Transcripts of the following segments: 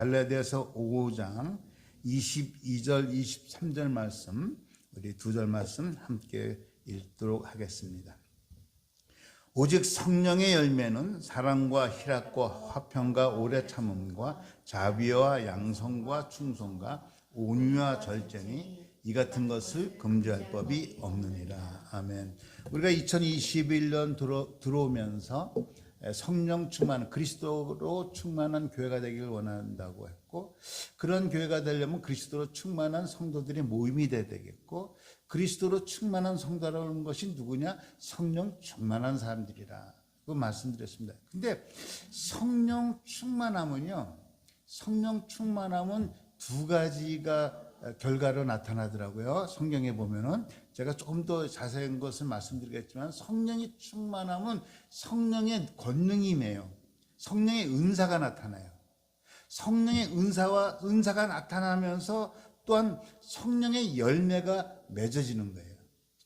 갈라디아서 5장 22절 23절 말씀, 우리 두 절 말씀 함께 읽도록 하겠습니다. 오직 성령의 열매는 사랑과 희락과 화평과 오래 참음과 자비와 양성과 충성과 온유와 절제니 이 같은 것을 금지할 법이 없느니라. 아멘. 우리가 2021년 들어오면서 성령 충만, 그리스도로 충만한 교회가 되기를 원한다고 했고, 그런 교회가 되려면 그리스도로 충만한 성도들이 모임이 돼야 되겠고, 그리스도로 충만한 성도라는 것이 누구냐? 성령 충만한 사람들이라 그 말씀드렸습니다. 근데 성령 충만함은요, 성령 충만함은 두 가지가 결과로 나타나더라고요. 성경에 보면은 제가 조금 더 자세한 것을 말씀드리겠지만, 성령이 충만하면 성령의 권능임이에요. 성령의 은사가 나타나요. 성령의 은사가 나타나면서 또한 성령의 열매가 맺어지는 거예요.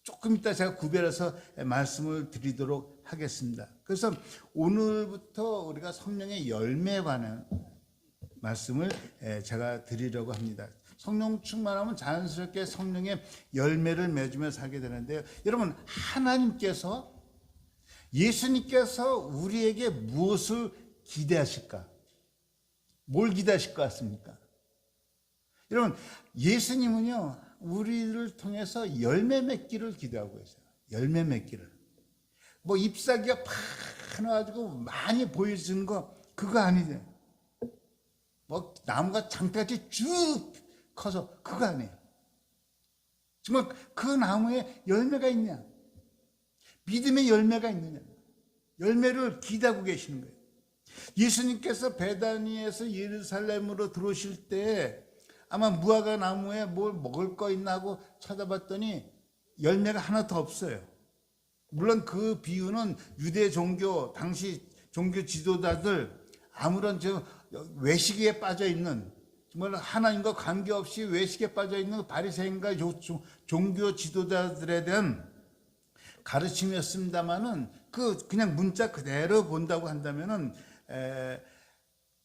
조금 이따 제가 구별해서 말씀을 드리도록 하겠습니다. 그래서 오늘부터 우리가 성령의 열매에 관한 말씀을 제가 드리려고 합니다. 성령 충만하면 자연스럽게 성령의 열매를 맺으며 살게 되는데요. 여러분, 하나님께서, 예수님께서 우리에게 무엇을 기대하실까? 뭘 기대하실 것 같습니까? 여러분, 예수님은요, 우리를 통해서 열매 맺기를 기대하고 있어요. 열매 맺기를. 뭐 잎사귀가 팍 나가지고 많이 보여주는 거, 그거 아니죠. 뭐 나무가 장대같이 쭉 커서 그거 아니에요. 정말 그 나무에 열매가 있냐? 믿음의 열매가 있느냐? 열매를 기대하고 계시는 거예요. 예수님께서 베다니에서 예루살렘으로 들어오실 때 아마 무화과 나무에 뭘 먹을 거 있나 하고 찾아봤더니 열매가 하나도 없어요. 물론 그 비유는 유대 종교, 당시 종교 지도자들 아무런 외식에 빠져 있는, 정말 하나님과 관계없이 외식에 빠져 있는 바리새인과 종교 지도자들에 대한 가르침이었습니다만은, 그냥 문자 그대로 본다고 한다면은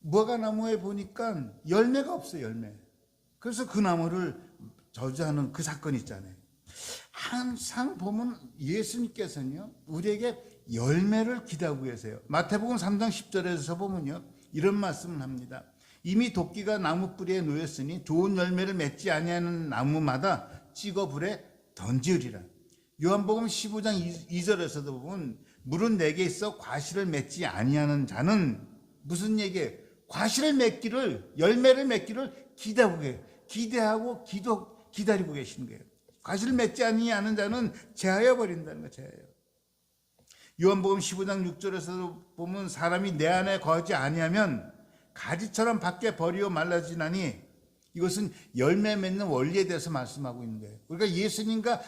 무화과 나무에 보니까 열매가 없어요. 열매. 그래서 그 나무를 저주하는 그 사건이 있잖아요. 항상 보면 예수님께서는요, 우리에게 열매를 기대하고 계세요. 마태복음 3장 10절에서 보면요, 이런 말씀을 합니다. 이미 도끼가 나무 뿌리에 놓였으니 좋은 열매를 맺지 아니하는 나무마다 찍어 불에 던지으리라. 요한복음 15장 2절에서도 보면 물은 내게 있어 과실을 맺지 아니하는 자는, 무슨 얘기예요? 과실을 맺기를, 열매를 맺기를 기대하고 기다리고 계시는 거예요. 과실을 맺지 아니하는 자는 제하여 버린다는 거예요. 제하여. 요한복음 15장 6절에서 보면 사람이 내 안에 거하지 아니하면 가지처럼 밖에 버리고 말라지나니, 이것은 열매 맺는 원리에 대해서 말씀하고 있는 거예요. 우리가 예수님과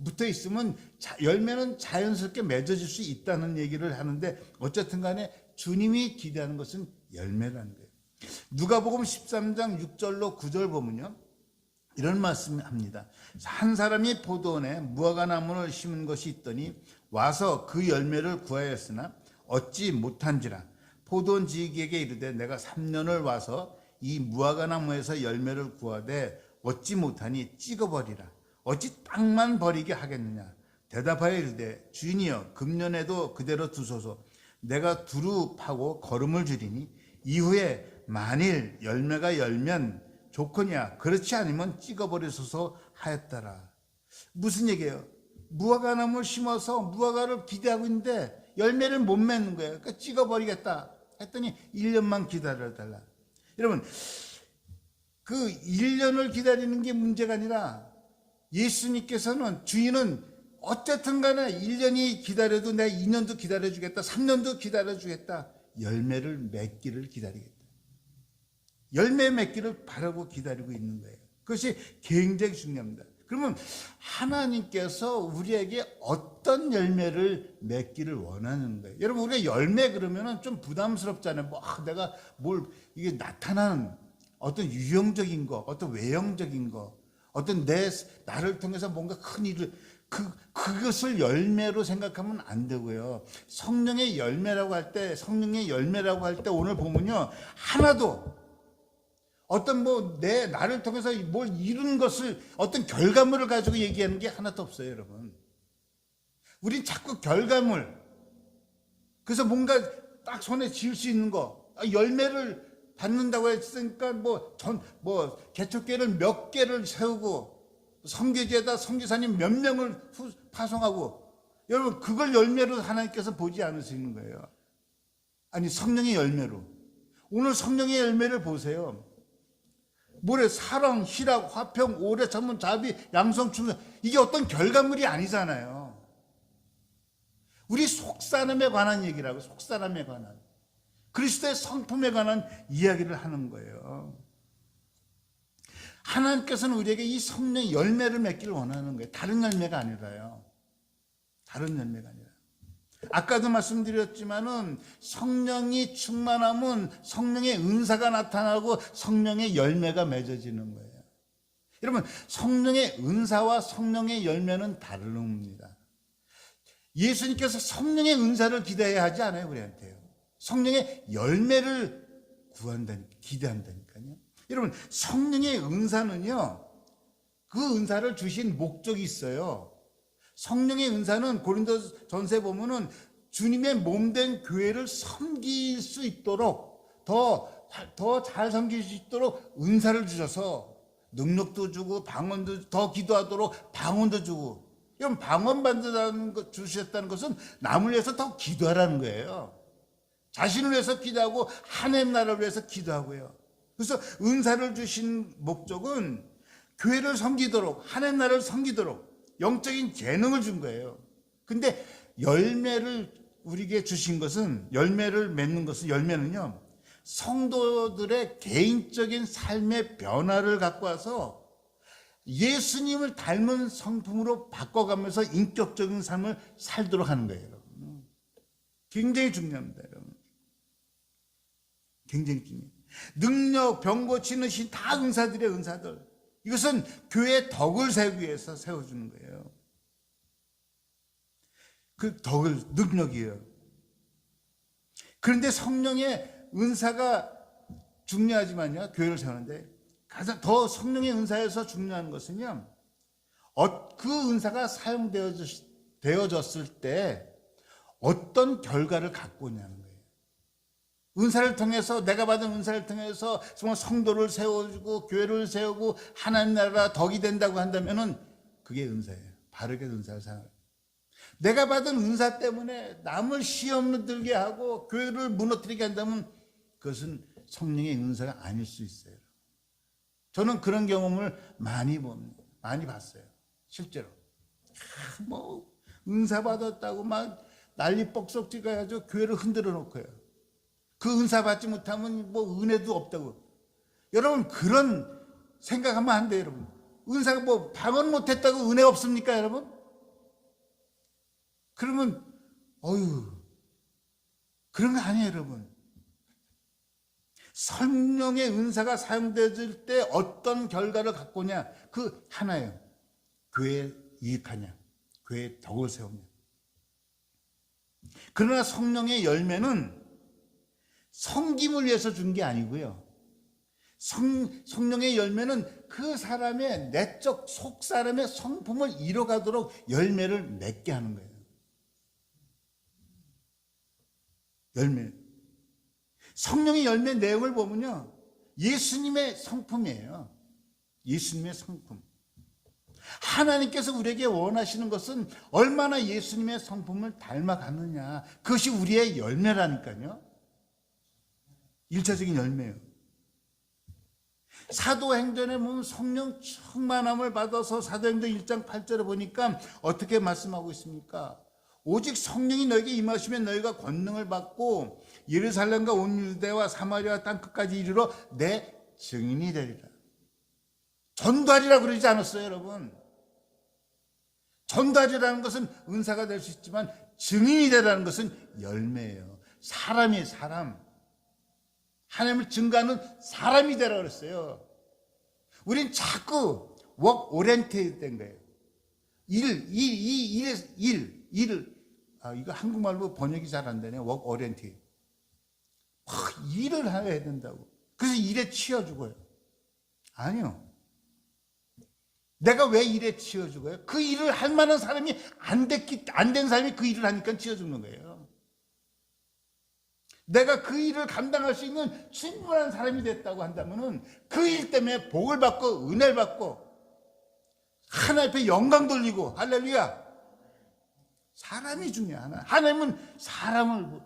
붙어 있으면 열매는 자연스럽게 맺어질 수 있다는 얘기를 하는데, 어쨌든 간에 주님이 기대하는 것은 열매라는 거예요. 누가복음 13장 6절로 9절 보면요, 이런 말씀을 합니다. 한 사람이 포도원에 무화과 나무를 심은 것이 있더니 와서 그 열매를 구하였으나 얻지 못한지라. 포도원 지기에게 이르되 내가 3년을 와서 이 무화과 나무에서 열매를 구하되 얻지 못하니 찍어버리라. 어찌 땅만 버리게 하겠느냐. 대답하여 이르되 주인이여, 금년에도 그대로 두소서. 내가 두루 파고 거름을 주리니 이후에 만일 열매가 열면 좋거니와 그렇지 않으면 찍어버리소서 하였더라. 무슨 얘기예요? 무화과 나무를 심어서 무화과를 기대하고 있는데 열매를 못 맺는 거예요. 그러니까 찍어버리겠다 했더니 1년만 기다려달라. 여러분, 그 1년을 기다리는 게 문제가 아니라, 예수님께서는, 주인은 어쨌든 간에 1년이 기다려도 내가 2년도 기다려주겠다, 3년도 기다려주겠다, 열매를 맺기를 기다리겠다. 열매 맺기를 바라고 기다리고 있는 거예요. 그것이 굉장히 중요합니다. 그러면 하나님께서 우리에게 어떤 열매를 맺기를 원하는 거예요. 여러분, 우리가 열매 그러면 좀 부담스럽잖아요. 내가 이게 나타나는 어떤 유형적인 거, 어떤 외형적인 거, 어떤 나를 통해서 뭔가 큰 일을, 그것을 열매로 생각하면 안 되고요. 성령의 열매라고 할 때 오늘 보면요, 하나도 어떤 나를 통해서 뭘 이룬 것을 어떤 결과물을 가지고 얘기하는 게 하나도 없어요, 여러분. 우린 자꾸 결과물, 그래서 뭔가 딱 손에 쥐을 수 있는 거, 열매를 받는다고 했으니까 개척교회를 몇 개를 세우고 선교지에다 선교사님 몇 명을 파송하고, 여러분 그걸 열매로 하나님께서 보지 않으시는 거예요. 아니, 성령의 열매로. 오늘 성령의 열매를 보세요. 뭐래? 사랑, 희락, 화평, 오래 참음, 자비, 양성, 충성. 이게 어떤 결과물이 아니잖아요. 우리 속사람에 관한 얘기라고. 속사람에 관한, 그리스도의 성품에 관한 이야기를 하는 거예요. 하나님께서는 우리에게 이 성령의 열매를 맺기를 원하는 거예요. 다른 열매가 아니라요. 다른 열매가 아니라. 아까도 말씀드렸지만은 성령이 충만하면 성령의 은사가 나타나고 성령의 열매가 맺어지는 거예요. 여러분, 성령의 은사와 성령의 열매는 다릅니다. 예수님께서 성령의 은사를 기대해야 하지 않아요, 우리한테요. 성령의 열매를 기대한다니까요. 여러분, 성령의 은사는요, 그 은사를 주신 목적이 있어요. 성령의 은사는 고린도전서에 보면은 주님의 몸된 교회를 섬길 수 있도록, 더 잘 섬길 수 있도록 은사를 주셔서 능력도 주고 방언도, 더 기도하도록 방언도 주고. 여러분, 방언 주셨다는 것은 남을 위해서 더 기도하라는 거예요. 자신을 위해서 기도하고 하나님 나라를 위해서 기도하고요. 그래서 은사를 주신 목적은 교회를 섬기도록, 하나님 나라를 섬기도록 영적인 재능을 준 거예요. 근데 열매를 우리에게 주신 것은, 열매를 맺는 것은, 열매는요, 성도들의 개인적인 삶의 변화를 갖고 와서 예수님을 닮은 성품으로 바꿔가면서 인격적인 삶을 살도록 하는 거예요, 여러분. 굉장히 중요합니다, 여러분. 굉장히 중요해요. 능력, 병 고치는 신, 다 은사들이에요, 은사들. 이것은 교회의 덕을 세우기 위해서 세워주는 거예요. 그 덕을, 능력이에요. 그런데 성령의 은사가 중요하지만요, 교회를 세우는데 가장 더 성령의 은사에서 중요한 것은요, 그 은사가 사용되어졌을 때 어떤 결과를 갖고 오냐는 거예요. 은사를 통해서, 내가 받은 은사를 통해서 정말 성도를 세워주고 교회를 세우고 하나님 나라 덕이 된다고 한다면은 그게 은사예요. 바르게 은사를 사용해요. 내가 받은 은사 때문에 남을 시험 들게 하고 교회를 무너뜨리게 한다면 그것은 성령의 은사가 아닐 수 있어요. 저는 그런 경험을 많이 봤어요. 실제로. 은사 받았다고 막 난리 뻑석 찍어가지고 교회를 흔들어 놓고요. 그 은사 받지 못하면 은혜도 없다고. 여러분, 그런 생각하면 안 돼요, 여러분. 은사가 방언 못했다고 은혜 없습니까, 여러분? 그러면, 그런 거 아니에요, 여러분. 성령의 은사가 사용되어질 때 어떤 결과를 갖고 오냐, 그 하나예요. 교회에 이익하냐, 교회에 덕을 세우냐. 그러나 성령의 열매는 섬김을 위해서 준 게 아니고요. 성령의 열매는 그 사람의 내적 속사람의 성품을 이뤄가도록 열매를 맺게 하는 거예요. 열매. 성령의 열매 내용을 보면요, 예수님의 성품이에요. 예수님의 성품. 하나님께서 우리에게 원하시는 것은 얼마나 예수님의 성품을 닮아가느냐, 그것이 우리의 열매라니까요. 1차적인 열매예요. 사도행전에 보면 성령 충만함을 받아서 사도행전 1장 8절에 보니까 어떻게 말씀하고 있습니까? 오직 성령이 너에게 임하시면 너희가 권능을 받고 예루살렘과 온 유대와 사마리아 땅끝까지 이르러 내 증인이 되리라. 전도하리라 그러지 않았어요, 여러분. 전도하리라는 것은 은사가 될 수 있지만 증인이 되라는 것은 열매예요. 사람이에요, 사람. 하나님을 증거하는 사람이 되라 그랬어요. 우린 자꾸 work oriented 된 거예요. 일을, 이거 한국말로 번역이 잘 안 되네. work oriented. 일을 해야 된다고. 그래서 일에 치여 죽어요. 아니요. 내가 왜 일에 치여 죽어요? 그 일을 할 만한 사람이 안 된 사람이 그 일을 하니까 치여 죽는 거예요. 내가 그 일을 감당할 수 있는 충분한 사람이 됐다고 한다면은 그 일 때문에 복을 받고 은혜를 받고 하나님 앞에 영광 돌리고 할렐루야. 사람이 중요해. 하나님은 사람을.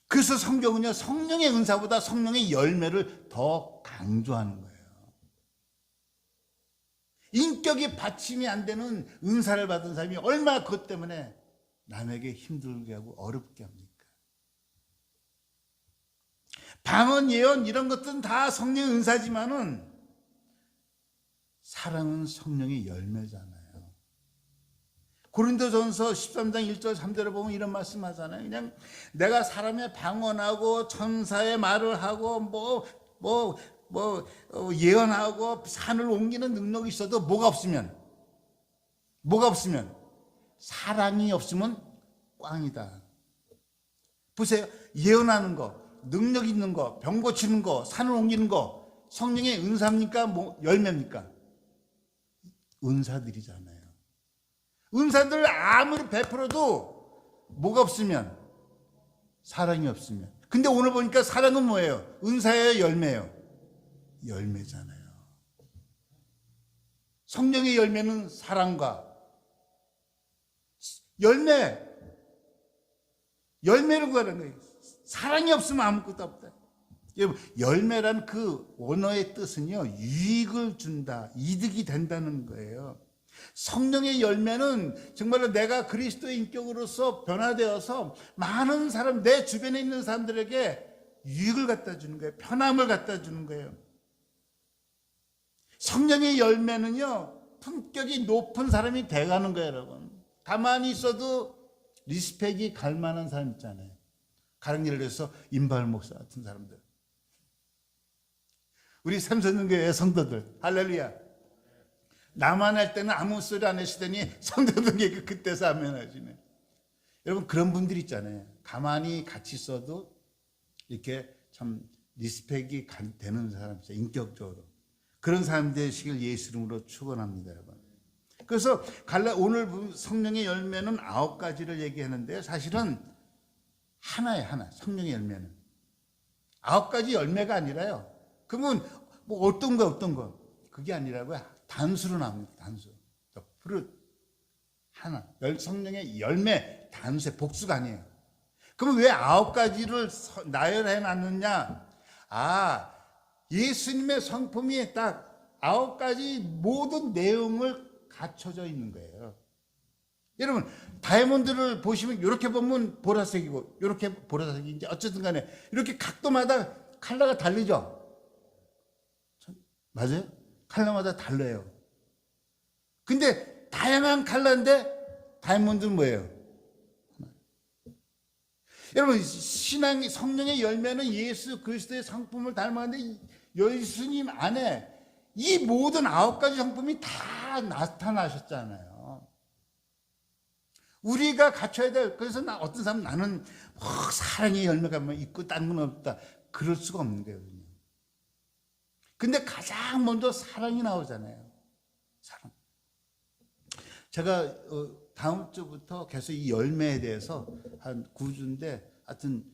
그래서 성경은요, 성령의 은사보다 성령의 열매를 더 강조하는 거예요. 인격이 받침이 안 되는 은사를 받은 사람이 얼마나 그것 때문에 남에게 힘들게 하고 어렵게 합니까? 방언, 예언 이런 것들은 다 성령의 은사지만은 사랑은 성령의 열매잖아요. 고린도전서 13장 1절 3절을 보면 이런 말씀 하잖아요. 그냥 내가 사람의 방언하고 천사의 말을 하고 예언하고 산을 옮기는 능력이 있어도 뭐가 없으면 사랑이 없으면 꽝이다. 보세요. 예언하는 거, 능력 있는 거, 병 고치는 거, 산을 옮기는 거 성령의 은사입니까? 열매입니까? 은사들이잖아요. 은사들을 아무리 베풀어도 뭐가 없으면 사랑이 없으면. 근데 오늘 보니까 사랑은 뭐예요? 은사예요? 열매예요? 열매잖아요. 성령의 열매는 사랑과 열매를 구하는 거예요. 사랑이 없으면 아무것도 없다. 여러분, 열매란 그 원어의 뜻은요, 유익을 준다, 이득이 된다는 거예요. 성령의 열매는 정말로 내가 그리스도의 인격으로서 변화되어서 많은 사람, 내 주변에 있는 사람들에게 유익을 갖다 주는 거예요. 편함을 갖다 주는 거예요. 성령의 열매는요, 품격이 높은 사람이 돼가는 거예요, 여러분. 가만히 있어도 리스펙이 갈 만한 사람 있잖아요. 가령 예를 들어서 임발 목사 같은 사람들. 우리 삼선교회 성도들, 할렐루야. 나만 할 때는 아무 소리 안 하시더니 성도들에게 그때서 아멘 하시네. 여러분, 그런 분들 있잖아요. 가만히 같이 있어도 이렇게 참 리스펙이 되는 사람 있어요. 인격적으로. 그런 사람 되시길 예수 이름으로 축원합니다, 여러분. 그래서 오늘 성령의 열매는 9가지를 얘기하는데요. 사실은 하나예요, 하나. 성령의 열매는 9가지 열매가 아니라요. 그러면 뭐 어떤 거 그게 아니라고요. 단수로 나옵니다. 단수. 프룻 하나. 성령의 열매 단수의 복수가 아니에요. 그러면 왜 9가지를 나열해 놨느냐? 예수님의 성품이 딱 9가지 모든 내용을 갖춰져 있는 거예요. 여러분, 다이아몬드를 보시면 이렇게 보면 보라색이고 이렇게 보라색인지 어쨌든 간에 이렇게 각도마다 컬러가 다르죠? 맞아요? 컬러마다 달라요. 근데 다양한 컬러인데 다이아몬드는 뭐예요? 여러분, 신앙의 성령의 열매는 예수 그리스도의 성품을 닮았는데 예수님 안에 이 모든 9가지 성품이 다 나타나셨잖아요. 우리가 갖춰야 될, 그래서 어떤 사람은 나는 사랑의 열매가 있고 딴 건 없다. 그럴 수가 없는 거예요. 근데 가장 먼저 사랑이 나오잖아요. 사랑. 제가 다음 주부터 계속 이 열매에 대해서 한 9주인데 하여튼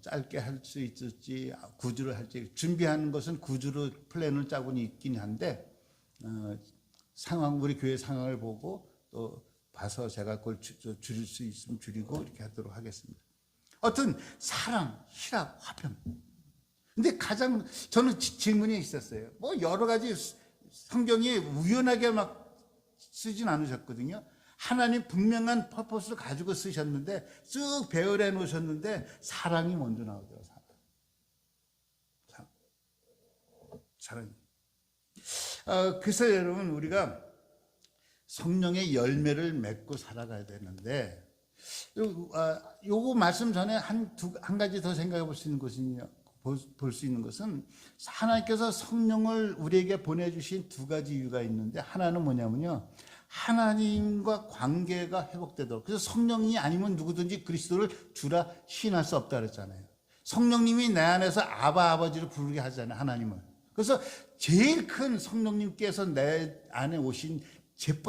짧게 할 수 있을지 9주를 할지 준비하는 것은 9주로 플랜을 짜고는 있긴 한데 우리 교회 상황을 보고 또 봐서 제가 그걸 줄일 수 있으면 줄이고 이렇게 하도록 하겠습니다. 어떤 사랑, 희락, 화평. 근데 가장 저는 질문이 있었어요. 뭐 여러 가지 성경이 우연하게 막 쓰진 않으셨거든요. 하나님 분명한 퍼포스를 가지고 쓰셨는데 쭉 배열해 놓으셨는데 사랑이 먼저 나오더라고요. 사랑이. 그래서 여러분, 우리가 성령의 열매를 맺고 살아가야 되는데 요거 말씀 전에 한 가지 더 생각해 볼 수 있는 것은요. 볼 수 있는 것은 하나님께서 성령을 우리에게 보내주신 2가지 이유가 있는데, 하나는 뭐냐면요, 하나님과 관계가 회복되도록. 그래서 성령이 아니면 누구든지 그리스도를 주라 시인할 수 없다 그랬잖아요. 성령님이 내 안에서 아바 아버지를 부르게 하잖아요. 하나님을. 그래서 제일 큰 성령님께서 내 안에 오신 첫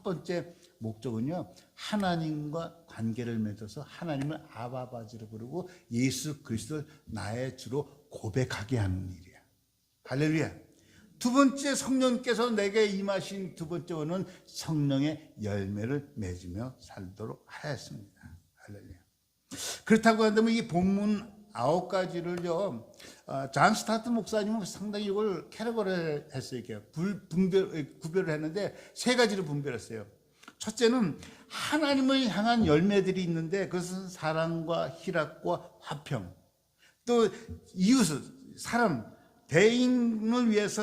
번째 목적은요, 하나님과 관계를 맺어서 하나님을 아바 아버지로 부르고 예수 그리스도를 나의 주로 고백하게 하는 일이야. 할렐루야. 두 번째, 성령께서 내게 임하신 두 번째 원은 성령의 열매를 맺으며 살도록 하였습니다. 할렐루야. 그렇다고 한다면 이 본문 9가지를요, 존 스타트 목사님은 상당히 이걸 캐러거를 했어요. 이렇게 구별을 했는데 3가지로 분별했어요. 첫째는 하나님을 향한 열매들이 있는데 그것은 사랑과 희락과 화평, 또 이웃을, 사람, 대인을 위해서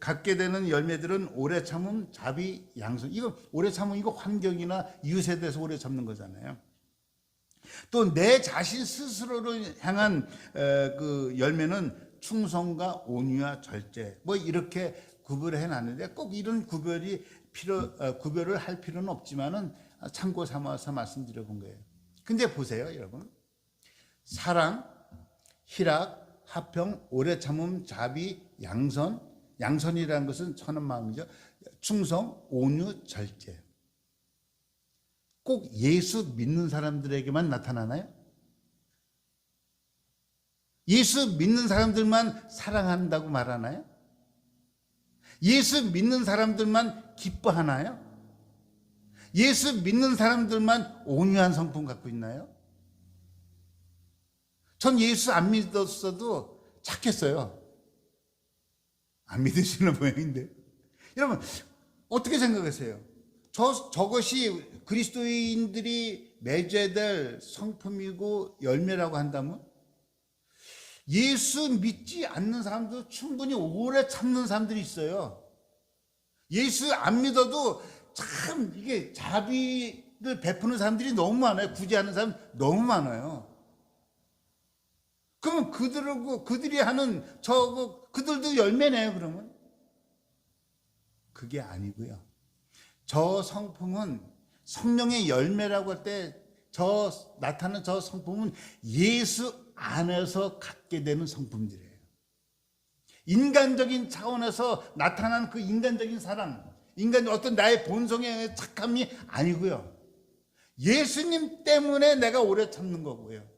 갖게 되는 열매들은 오래 참음, 자비, 양선. 이거 오래 참음, 이거 환경이나 이웃에 대해서 오래 참는 거잖아요. 또 내 자신 스스로를 향한 그 열매는 충성과 온유와 절제, 뭐 이렇게 구별을 해놨는데 꼭 이런 구별을 할 필요는 없지만은 참고 삼아서 말씀드려 본 거예요. 근데 보세요, 여러분. 사랑, 희락, 화평, 오래 참음, 자비, 양선. 양선이라는 것은 선한 마음이죠. 충성, 온유, 절제. 꼭 예수 믿는 사람들에게만 나타나나요? 예수 믿는 사람들만 사랑한다고 말하나요? 예수 믿는 사람들만 기뻐하나요? 예수 믿는 사람들만 온유한 성품 갖고 있나요? 전 예수 안 믿었어도 착했어요. 안 믿으시는 모양인데. 여러분, 어떻게 생각하세요? 저것이 그리스도인들이 맺어야 될 성품이고 열매라고 한다면 예수 믿지 않는 사람도 충분히 오래 참는 사람들이 있어요. 예수 안 믿어도 참 이게 자비를 베푸는 사람들이 너무 많아요. 구제하는 사람 너무 많아요. 그러면 그들이 하는 그들도 열매네요, 그러면? 그게 아니고요. 저 성품은 성령의 열매라고 할 때 나타나는 저 성품은 예수 안에서 갖게 되는 성품들이에요. 인간적인 차원에서 나타나는 그 인간적인 사랑, 어떤 나의 본성의 착함이 아니고요. 예수님 때문에 내가 오래 참는 거고요.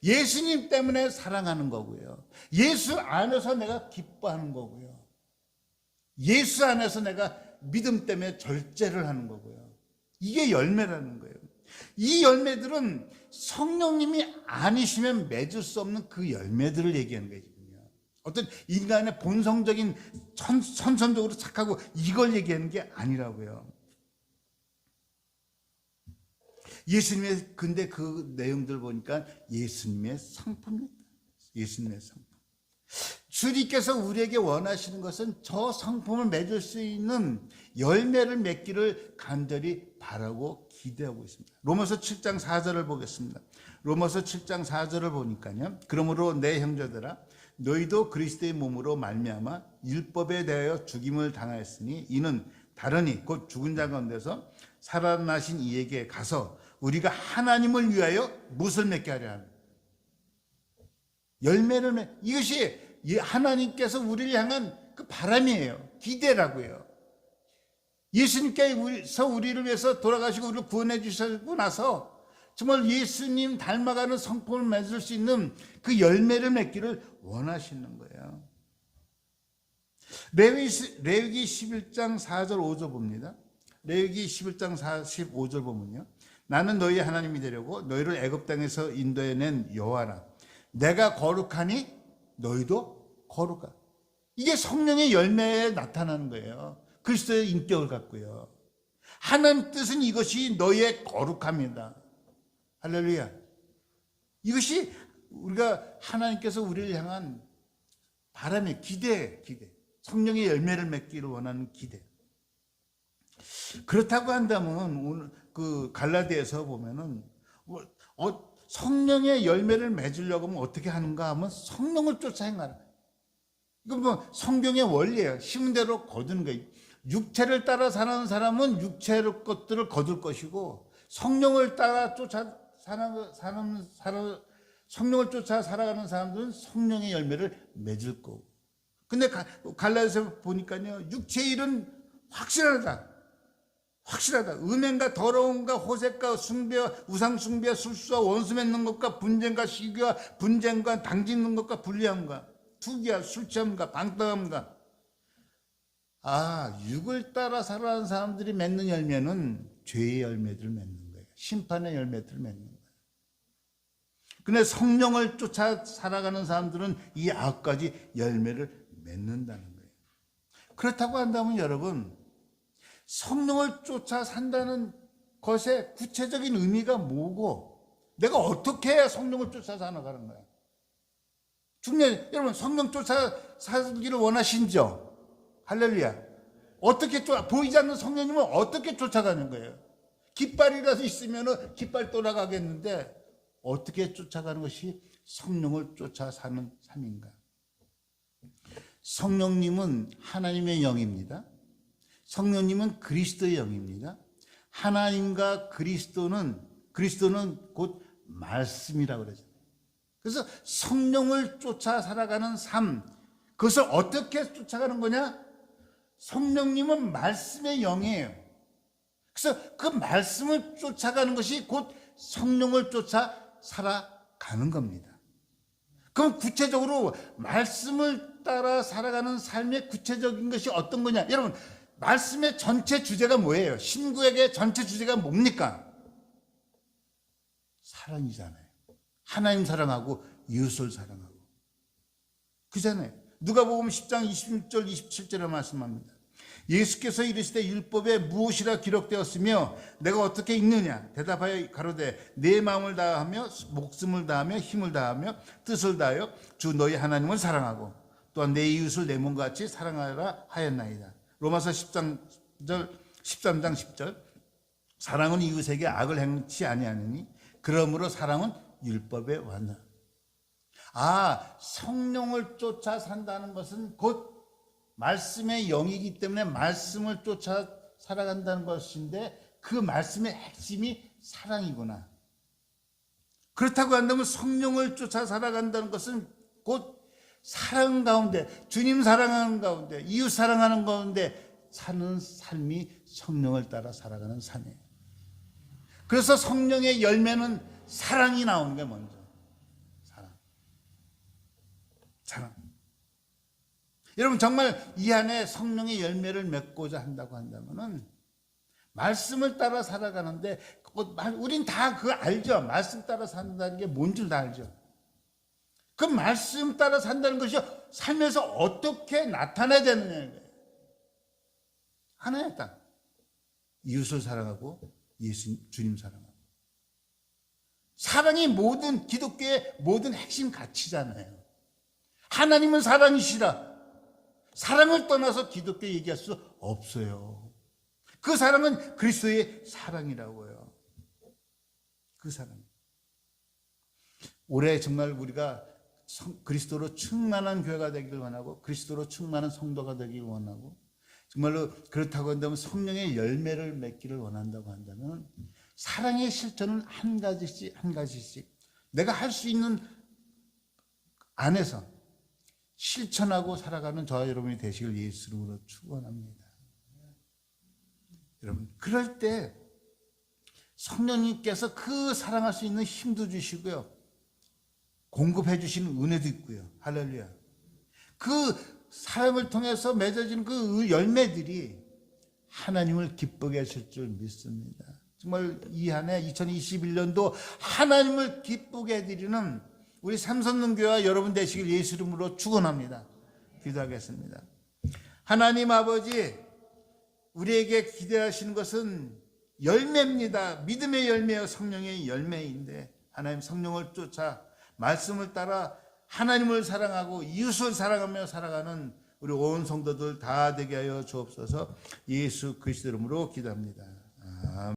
예수님 때문에 사랑하는 거고요. 예수 안에서 내가 기뻐하는 거고요. 예수 안에서 내가 믿음 때문에 절제를 하는 거고요. 이게 열매라는 거예요. 이 열매들은 성령님이 아니시면 맺을 수 없는 그 열매들을 얘기하는 거예요. 어떤 인간의 본성적인 선천적으로 착하고 이걸 얘기하는 게 아니라고요. 근데 그 내용들 보니까 예수님의 성품입니다. 예수님의 성품. 주님께서 우리에게 원하시는 것은 저 성품을 맺을 수 있는 열매를 맺기를 간절히 바라고 기대하고 있습니다. 로마서 7장 4절을 보겠습니다. 로마서 7장 4절을 보니까요. 그러므로 내 형제들아 너희도 그리스도의 몸으로 말미암아 율법에 대하여 죽임을 당하였으니 이는 다르니 곧 죽은 자 가운데서 살아나신 이에게 가서 우리가 하나님을 위하여 무엇을 맺게 하려 하는 열매를 이것이 하나님께서 우리를 향한 그 바람이에요. 기대라고요. 예수님께서 우리를 위해서 돌아가시고 우리를 구원해 주시고 나서 정말 예수님 닮아가는 성품을 맺을 수 있는 그 열매를 맺기를 원하시는 거예요. 레위기 11장 4절 5절 봅니다. 레위기 11장 45절 보면요. 나는 너희 하나님이 되려고 너희를 애굽 땅에서 인도해낸 여호와라. 내가 거룩하니 너희도 거룩하. 이게 성령의 열매에 나타나는 거예요. 그리스도의 인격을 갖고요. 하나님 뜻은 이것이 너희의 거룩함이다. 할렐루야. 이것이 우리가 하나님께서 우리를 향한 바람의 기대. 성령의 열매를 맺기를 원하는 기대. 그렇다고 한다면 오늘 그 갈라디아에서 보면은 성령의 열매를 맺으려고 하면 어떻게 하는가 하면 성령을 쫓아 행하라. 이건 뭐 성경의 원리예요. 쉬운 대로 거두는 거예요. 육체를 따라 사는 사람은 육체의 것들을 거둘 것이고 성령을 따라 쫓아 사는 성령을 쫓아 살아가는 사람들은 성령의 열매를 맺을 거고. 근데 갈라디아서 보니까요, 육체의 일은 확실하다. 음행과 더러움과 호색과 숭배와 우상숭배와 술수와 원수 맺는 것과 분쟁과 시기와 분쟁과 당짓는 것과 불리함과 투기와 술취함과 방탕함과. 육을 따라 살아가는 사람들이 맺는 열매는 죄의 열매들을 맺는 거예요. 심판의 열매들을 맺는 거예요. 근데 성령을 쫓아 살아가는 사람들은 이 9가지 열매를 맺는다는 거예요. 그렇다고 한다면 여러분, 성령을 쫓아 산다는 것의 구체적인 의미가 뭐고, 내가 어떻게 해야 성령을 쫓아 살아가는 거야? 중요해. 여러분, 성령 쫓아 살기를 원하신죠? 할렐루야. 어떻게 보이지 않는 성령님은 어떻게 쫓아가는 거예요? 깃발이라도 있으면 깃발 돌아가겠는데 어떻게 쫓아가는 것이 성령을 쫓아 사는 삶인가? 성령님은 하나님의 영입니다. 성령님은 그리스도의 영입니다. 하나님과 그리스도는 곧 말씀이라고 그러잖아요. 그래서 성령을 쫓아 살아가는 삶, 그것을 어떻게 쫓아가는 거냐? 성령님은 말씀의 영이에요. 그래서 그 말씀을 쫓아가는 것이 곧 성령을 쫓아 살아가는 겁니다. 그럼 구체적으로 말씀을 따라 살아가는 삶의 구체적인 것이 어떤 거냐? 여러분, 말씀의 전체 주제가 뭐예요? 신구약의 전체 주제가 뭡니까? 사랑이잖아요. 하나님 사랑하고 이웃을 사랑하고. 그잖아요. 누가복음 10장 26절 27절에 말씀합니다. 예수께서 이르시되 율법에 무엇이라 기록되었으며 내가 어떻게 읽느냐? 대답하여 가로되 내 마음을 다하며 목숨을 다하며 힘을 다하며 뜻을 다하여 주 너희 하나님을 사랑하고 또한 내 이웃을 내 몸과 같이 사랑하라 하였나이다. 로마서 13장 10절. 사랑은 이웃에게 악을 행치 아니하느니 그러므로 사랑은 율법의 완전. 성령을 쫓아 산다는 것은 곧 말씀의 영이기 때문에 말씀을 쫓아 살아간다는 것인데 그 말씀의 핵심이 사랑이구나. 그렇다고 한다면 성령을 쫓아 살아간다는 것은 곧 사랑 가운데, 주님 사랑하는 가운데, 이웃 사랑하는 가운데 사는 삶이 성령을 따라 살아가는 삶이에요. 그래서 성령의 열매는 사랑이 나오는 게 먼저. 사랑. 여러분, 정말 이 안에 성령의 열매를 맺고자 한다고 한다면은 말씀을 따라 살아가는데, 우린 다 그거 알죠? 말씀 따라 산다는 게 뭔 줄 다 알죠? 그 말씀 따라 산다는 것이 삶에서 어떻게 나타나야 되느냐는 거예요. 하나의 딱. 이웃을 사랑하고 주님 사랑하고. 사랑이 모든 기독교의 모든 핵심 가치잖아요. 하나님은 사랑이시라. 사랑을 떠나서 기독교 얘기할 수 없어요. 그 사랑은 그리스도의 사랑이라고요. 그 사랑. 올해 정말 우리가 그리스도로 충만한 교회가 되기를 원하고 그리스도로 충만한 성도가 되기를 원하고 정말로 그렇다고 한다면 성령의 열매를 맺기를 원한다고 한다면 사랑의 실천은 한 가지씩 내가 할 수 있는 안에서 실천하고 살아가는 저와 여러분이 되시길 예수 이름으로 축원합니다. 여러분, 그럴 때 성령님께서 그 사랑할 수 있는 힘도 주시고요, 공급해 주시는 은혜도 있고요. 할렐루야. 그 사랑을 통해서 맺어지는 그 열매들이 하나님을 기쁘게 하실 줄 믿습니다. 정말 이 한 해 2021년도 하나님을 기쁘게 해드리는 우리 삼성능교와 여러분 되시길 예수 이름으로 축원합니다. 기도하겠습니다. 하나님 아버지, 우리에게 기대하시는 것은 열매입니다. 믿음의 열매요, 성령의 열매인데 하나님 성령을 쫓아 말씀을 따라 하나님을 사랑하고 이웃을 사랑하며 살아가는 우리 온 성도들 다 되게 하여 주옵소서. 예수 그리스도 이름으로 기도합니다. 아멘.